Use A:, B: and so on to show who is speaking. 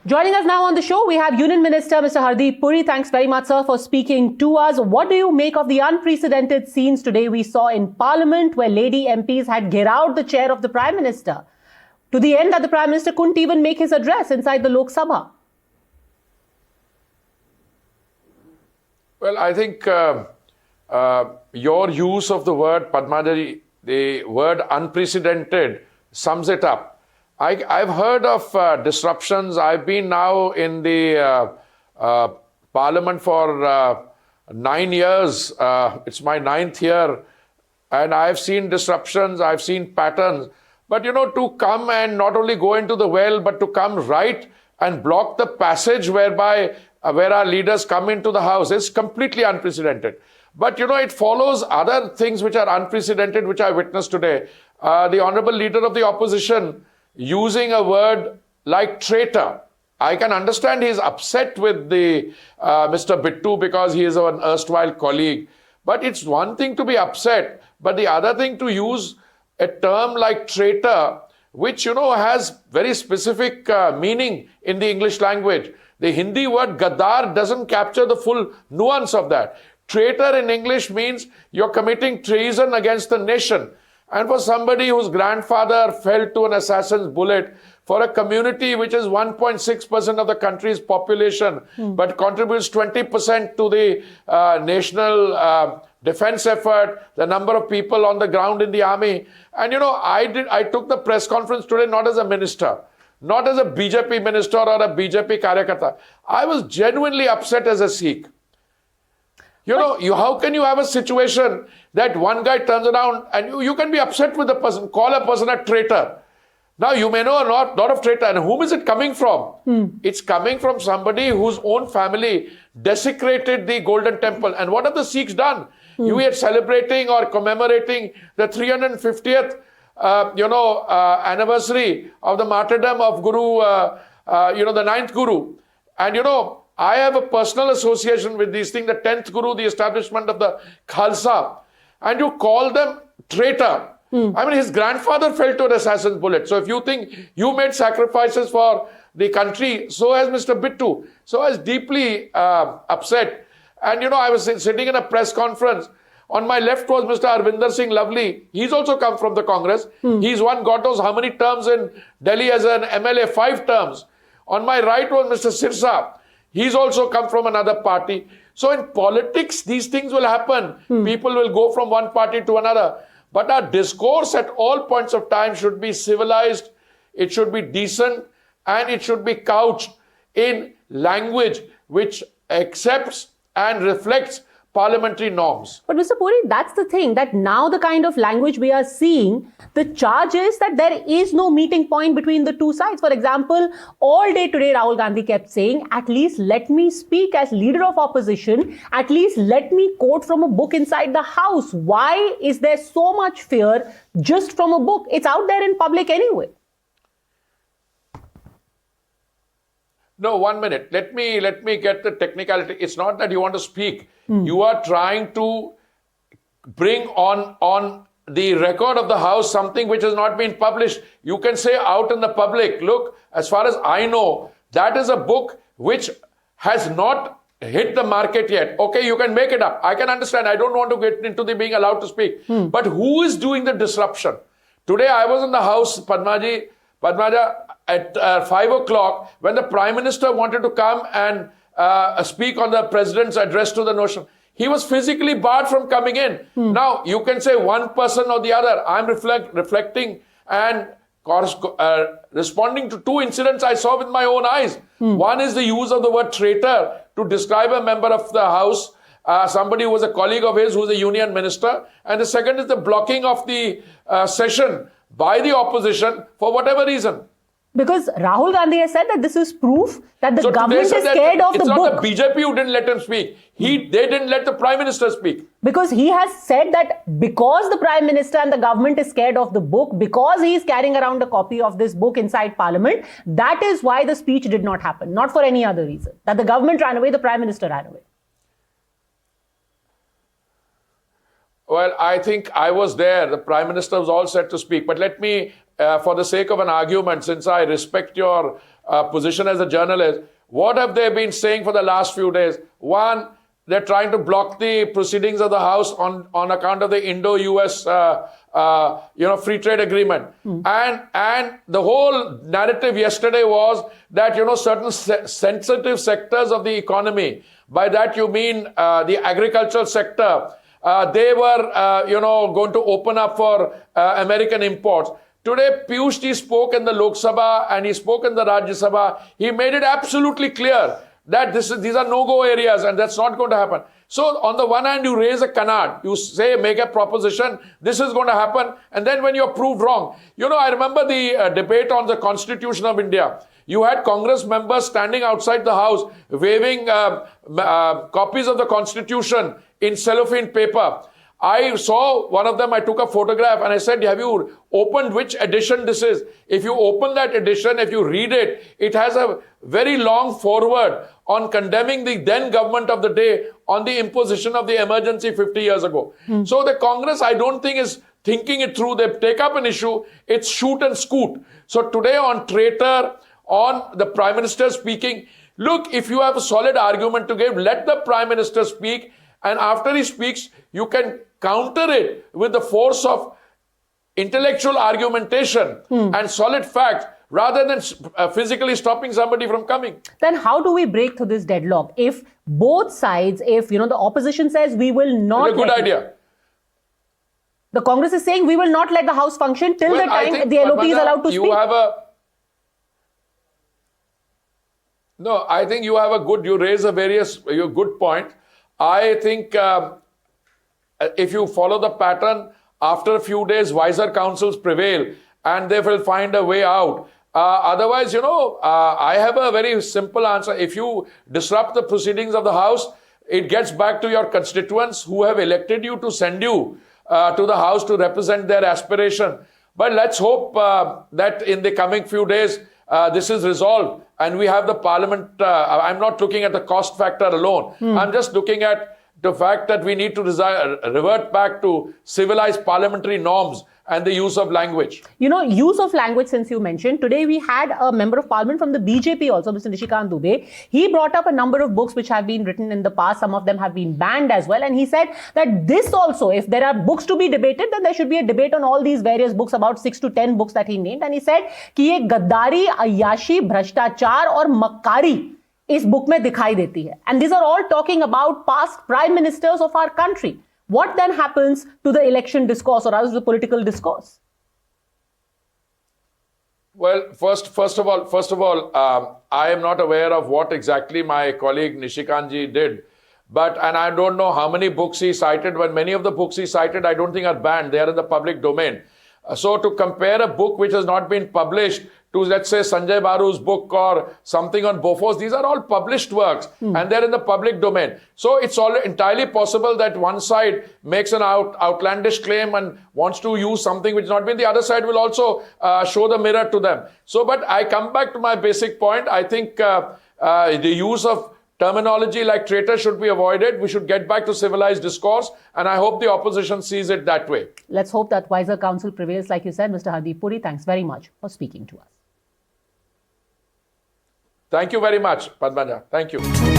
A: Joining us now on the show, we have Union Minister Mr. Hardeep Puri. Thanks very much, sir, for speaking to us. What do you make of the unprecedented scenes today we saw in Parliament where lady MPs had gherraud the chair of the Prime Minister to the end that the Prime Minister couldn't even make his address inside the Lok Sabha?
B: Well, I think your use of the word, Padmaja, the word unprecedented, sums it up. I've heard of disruptions. I've been now in the Parliament for 9 years. It's my 9th year. And I've seen disruptions. I've seen patterns. But, you know, to come and not only go into the well, but to come right and block the passage whereby where our leaders come into the House is completely unprecedented. But, you know, it follows other things which are unprecedented, which I witnessed today. The Honorable Leader of the Opposition using a word like traitor. I can understand he's upset with the Mr. Bittu because he is an erstwhile colleague. But it's one thing to be upset, but the other thing to use a term like traitor, which, you know, has very specific meaning in the English language. The Hindi word gaddar doesn't capture the full nuance of that. Traitor in English means you're committing treason against the nation. And for somebody whose grandfather fell to an assassin's bullet, for a community which is 1.6% of the country's population, but contributes 20% to the national defense effort, the number of people on the ground in the army. And, you know, I took the press conference today not as a minister, not as a BJP minister or a BJP Karyakarta. I was genuinely upset as a Sikh. You know, how can you have a situation that one guy turns around and you can be upset with the person, call a person a traitor. Now, you may know a lot of traitor. And whom is it coming from? It's coming from somebody whose own family desecrated the Golden Temple. And what have the Sikhs done? You are celebrating or commemorating the 350th, anniversary of the martyrdom of Guru, the 9th Guru. And, you know, I have a personal association with these things, the 10th Guru, the establishment of the Khalsa. And you call them traitor. I mean, his grandfather fell to an assassin's bullet. So if you think you made sacrifices for the country, so has Mr. Bittu. So I was deeply upset. And, you know, I was sitting in a press conference. On my left was Mr. Arvinder Singh Lovely. He's also come from the Congress. He's won God knows how many terms in Delhi as an MLA, 5 terms. On my right was Mr. Sirsa. He's also come from another party. So in politics, these things will happen. People will go from one party to another. But our discourse at all points of time should be civilized, it should be decent, and it should be couched in language which accepts and reflects parliamentary norms.
A: But Mr. Puri, that's the thing, that now the kind of language we are seeing, the charge is that there is no meeting point between the two sides. For example, all day today, Rahul Gandhi kept saying, at least let me speak as leader of opposition, at least let me quote from a book inside the house. Why is there so much fear just from a book? It's out there in public anyway.
B: No, 1 minute. Let me get the technicality. It's not that you want to speak. You are trying to bring on the record of the House something which has not been published. You can say out in the public, look, as far as I know, that is a book which has not hit the market yet. Okay, you can make it up. I can understand. I don't want to get into the being allowed to speak. But who is doing the disruption? Today I was in the House, Padmaja, at 5 o'clock when the Prime Minister wanted to come and speak on the President's address to the nation. He was physically barred from coming in. Now, you can say one person or the other. I'm reflecting and responding to 2 incidents I saw with my own eyes. One is the use of the word traitor to describe a member of the House, somebody who was a colleague of his, who was a union minister. And the second is the blocking of the session by the opposition for whatever reason.
A: Because Rahul Gandhi has said that this is proof that the government is scared of the book.
B: It's not the BJP who didn't let him speak. They didn't let the Prime Minister speak.
A: Because he has said that because the Prime Minister and the government is scared of the book, because he is carrying around a copy of this book inside Parliament, that is why the speech did not happen. Not for any other reason. That the government ran away, the Prime Minister ran away.
B: Well, I think I was there. The Prime Minister was all set to speak. But let me, for the sake of an argument, since I respect your position as a journalist. What have they been saying for the last few days? One, they're trying to block the proceedings of the House on account of the Indo-US free trade agreement. And the whole narrative yesterday was that, certain sensitive sectors of the economy, by that you mean the agricultural sector, they were, going to open up for American imports. Today, Piyush Ji spoke in the Lok Sabha and he spoke in the Rajya Sabha. He made it absolutely clear that these are no-go areas and that's not going to happen. So on the one hand, you raise a canard, you say, make a proposition, this is going to happen, and then when you're proved wrong. I remember the debate on the Constitution of India. You had Congress members standing outside the House, waving copies of the Constitution in cellophane paper. I saw one of them, I took a photograph and I said, have you opened which edition this is? If you open that edition, if you read it, it has a very long foreword on condemning the then government of the day on the imposition of the emergency 50 years ago. So the Congress, I don't think, is thinking it through. They take up an issue, it's shoot and scoot. So today on traitor, on the Prime Minister speaking, look, if you have a solid argument to give, let the Prime Minister speak. And after he speaks, you can counter it with the force of intellectual argumentation and solid facts rather than physically stopping somebody from coming.
A: Then how do we break through this deadlock? If both sides, if the opposition says we will not...
B: It's a good idea.
A: The Congress is saying we will not let the House function till the time the LOP is allowed to speak.
B: No, I think you raise a good point. I think if you follow the pattern, after a few days, wiser counsels prevail and they will find a way out. Otherwise, I have a very simple answer. If you disrupt the proceedings of the House, it gets back to your constituents who have elected you to send you to the House to represent their aspiration. But let's hope that in the coming few days, this is resolved and we have the parliament. I'm not looking at the cost factor alone. I'm just looking at the fact that we need to revert back to civilized parliamentary norms and the use of language.
A: Use of language, since you mentioned, today we had a member of parliament from the BJP also, Mr. Nishikant Dubey. He brought up a number of books which have been written in the past. Some of them have been banned as well. And he said that this also, if there are books to be debated, then there should be a debate on all these various books, about 6 to 10 books that he named. And he said कि ये गद्दारी, अय्याशी, भ्रष्टाचार और मक्कारी इस book में दिखाई देती है. And these are all talking about past prime ministers of our country. What then happens to the election discourse or rather the political discourse?
B: Well, first of all, I am not aware of what exactly my colleague Nishikantji did. And I don't know how many books he cited, but many of the books he cited I don't think are banned. They are in the public domain. So to compare a book which has not been published to, let's say, Sanjay Baru's book or something on Bofors, these are all published works and they're in the public domain. So it's all entirely possible that one side makes an outlandish claim and wants to use something which has not been. The other side will also show the mirror to them. So, but I come back to my basic point. I think the use of terminology like traitor should be avoided. We should get back to civilized discourse, and I hope the opposition sees it that way.
A: Let's hope that wiser counsel prevails, like you said. Mr. Hardeep Puri, thanks very much for speaking to us.
B: Thank you very much, Padmaja. Thank you.